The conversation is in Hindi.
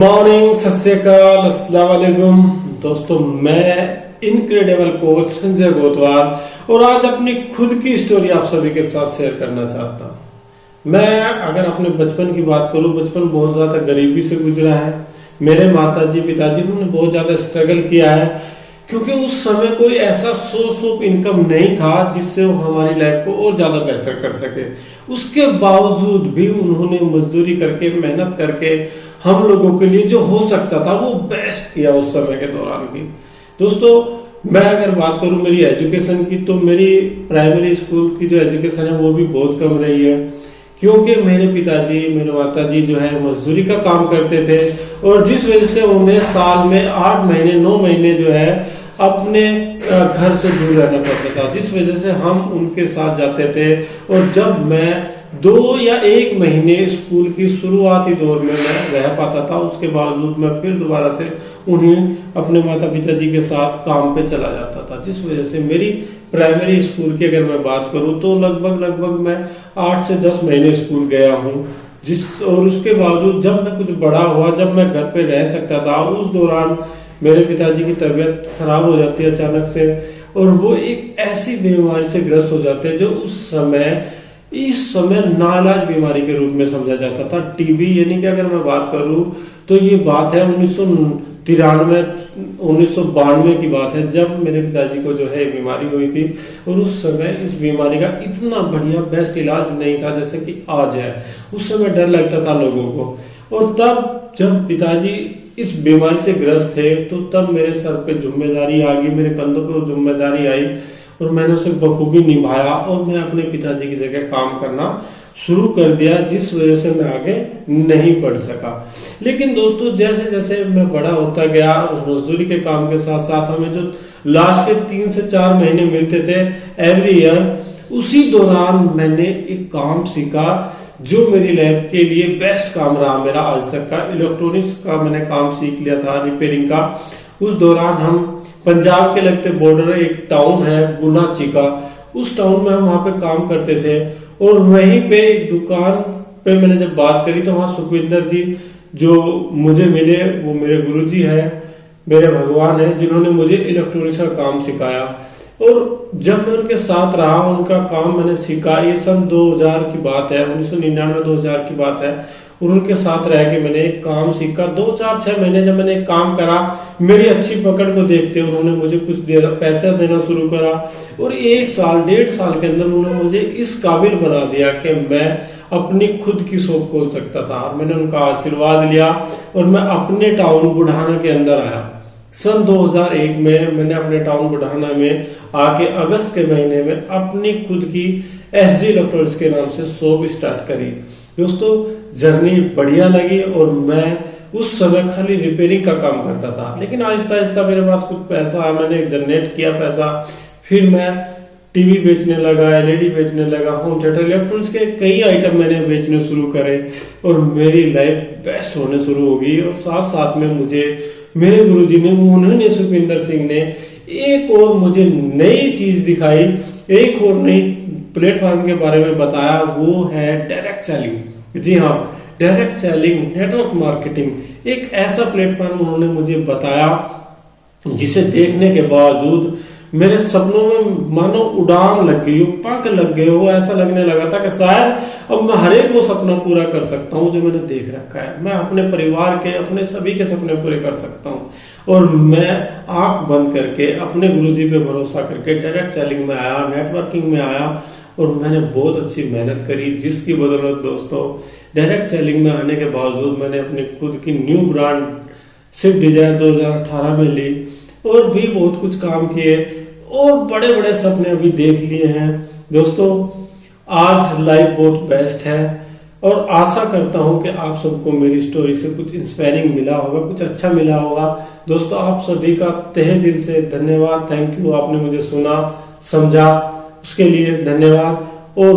मॉर्निंग, सत श्री अकाल, अस्सलाम वालेकुम। दोस्तों, मैं इनक्रेडिबल कोच संजय गोतवाल और आज अपनी खुद की स्टोरी आप सभी के साथ शेयर करना चाहता हूँ। मैं अगर अपने बचपन की बात करूँ, बचपन बहुत ज्यादा गरीबी से गुजरा है। मेरे माताजी पिताजी उन्होंने बहुत ज्यादा स्ट्रगल किया है, क्योंकि उस समय कोई ऐसा सोर्स ऑफ इनकम नहीं था जिससे वो हमारी लाइफ को और ज्यादा बेहतर कर सके। उसके बावजूद भी उन्होंने मजदूरी करके, मेहनत करके हम लोगों के लिए जो हो सकता था वो बेस्ट किया उस समय के दौरान की। दोस्तों, मैं अगर बात करूं मेरी एजुकेशन की, तो मेरी प्राइमरी स्कूल की जो एजुकेशन है वो भी बहुत कम रही है, क्योंकि मेरे पिताजी, मेरे माताजी जो है मजदूरी का काम करते थे और जिस वजह से उन्हें साल में 8 महीने 9 महीने जो है अपने घर से दूर रहना पड़ता था, जिस वजह से हम उनके साथ जाते थे। और जब मैं 2 या 1 महीने स्कूल की शुरुआती दौर में मैं रह पाता था, उसके बावजूद मैं फिर दोबारा से उन्हें अपने माता पिताजी के साथ काम पे चला जाता था, जिस वजह से मेरी प्राइमरी स्कूल की अगर मैं बात करूं तो लगभग मैं 8 से 10 महीने स्कूल गया हूं। और उसके बावजूद जब मैं कुछ बड़ा हुआ, जब मैं घर पे रह सकता था, उस दौरान मेरे पिताजी की तबीयत खराब हो जाती है अचानक से, और वो एक ऐसी बीमारी से ग्रस्त हो जाते हैं जो इस समय नाइलाज बीमारी के रूप में समझा जाता था, टीबी। यानी कि अगर मैं बात करूं तो ये बात है 1992 की बात है, जब मेरे पिताजी को जो है बीमारी हुई थी। और उस समय इस बीमारी का इतना बढ़िया बेस्ट इलाज नहीं था जैसे कि आज है। उस समय डर लगता था लोगों को। और तब जब पिताजी इस बीमारी से ग्रस्त थे तो तब मेरे सर पे जिम्मेदारी आ गई, मेरे कंधों पे जिम्मेदारी आई और मैंने उसे बखूबी निभाया और मैं अपने पिताजी की जगह काम करना शुरू कर दिया, जिस वजह से मैं आगे नहीं बढ़ सका। लेकिन दोस्तों, जैसे जैसे मैं बड़ा होता गया, मजदूरी के काम के साथ साथ हमें जो लास्ट के 3 से 4 महीने मिलते थे एवरी ईयर, उसी दौरान मैंने एक काम सीखा जो मेरी लाइफ के लिए बेस्ट काम रहा मेरा आज तक का। इलेक्ट्रॉनिक्स का मैंने काम सीख लिया था, रिपेयरिंग का। उस दौरान हम पंजाब के लगते बॉर्डर एक टाउन है गुनाची का, उस टाउन में हम वहां पे काम करते थे। और वहीं पे एक दुकान पे मैंने जब बात करी तो वहां सुखविंदर जी जो मुझे मिले, वो मेरे गुरुजी हैं, मेरे भगवान हैं, जिन्होंने मुझे इलेक्ट्रॉनिक्स का काम सिखाया। और जब मैं उनके साथ रहा, उनका काम मैंने सीखा। ये सन 2000 की बात है, 1999-2000 की बात है। और उनके साथ रह के मैंने एक काम सीखा। 2-4-6 महीने जब मैंने एक काम करा, मेरी अच्छी पकड़ को देखते उन्होंने मुझे कुछ पैसा देना शुरू करा। और 1 साल 1.5 साल के अंदर उन्होंने मुझे इस काबिल बना दिया कि मैं अपनी खुद की शॉप खोल सकता था। मैंने उनका आशीर्वाद लिया और मैं अपने टाउन बुढ़ाना के अंदर आया। सन 2001 में मैंने अपने टाउन बुढ़ाना में आके अगस्त के महीने में अपनी खुद की SG इलेक्ट्रॉनिक्स के नाम से शॉप स्टार्ट करी। दोस्तों, जर्नी बढ़िया लगी और मैं उस समय खाली रिपेयरिंग का काम करता था, लेकिन आहिस्ता आहिस्ता मेरे पास कुछ पैसा आया, मैंने जनरेट किया पैसा। फिर मैं टीवी बेचने लगा, LED बेचने लगा, होम थिएटर, इलेक्ट्रॉनिक्स के कई आइटम मैंने बेचने शुरू करे और मेरी लाइफ बेस्ट होने शुरू हो गई। और साथ साथ में मुझे मेरे गुरुजी ने, उन्होंने, सुखविंदर सिंह ने एक और मुझे नई चीज दिखाई, एक और नई प्लेटफॉर्म के बारे में बताया, वो है डायरेक्ट सेलिंग। जी हाँ, डायरेक्ट सेलिंग, नेटवर्क मार्केटिंग। एक ऐसा प्लेटफॉर्म उन्होंने मुझे बताया जिसे देखने के बावजूद मेरे सपनों में मानो उड़ान लग गई हो, पंख लग गए हो। ऐसा लगने लगा था कि शायद अब मैं हर एक वो सपना पूरा कर सकता हूँ जो मैंने देख रखा है। मैं अपने परिवार के, अपने सभी के सपने पूरे कर सकता हूँ। और मैं आंख बंद करके अपने गुरुजी पे भरोसा करके डायरेक्ट सेलिंग में आया, नेटवर्किंग में आया और मैंने बहुत अच्छी मेहनत करी, जिसकी बदौलत दोस्तों डायरेक्ट सेलिंग में आने के बावजूद मैंने अपनी खुद की न्यू ब्रांड स्विफ्ट डिजायर 2018 में ली और भी बहुत कुछ काम किए और बड़े बड़े सपने अभी देख लिए हैं। दोस्तों, आज लाइफ बहुत बेस्ट है और आशा करता हूं कि आप सबको मेरी स्टोरी से कुछ इंस्पायरिंग मिला होगा, कुछ अच्छा मिला होगा। दोस्तों, आप सभी का तहे दिल से धन्यवाद, थैंक यू। आपने मुझे सुना, समझा, उसके लिए धन्यवाद। और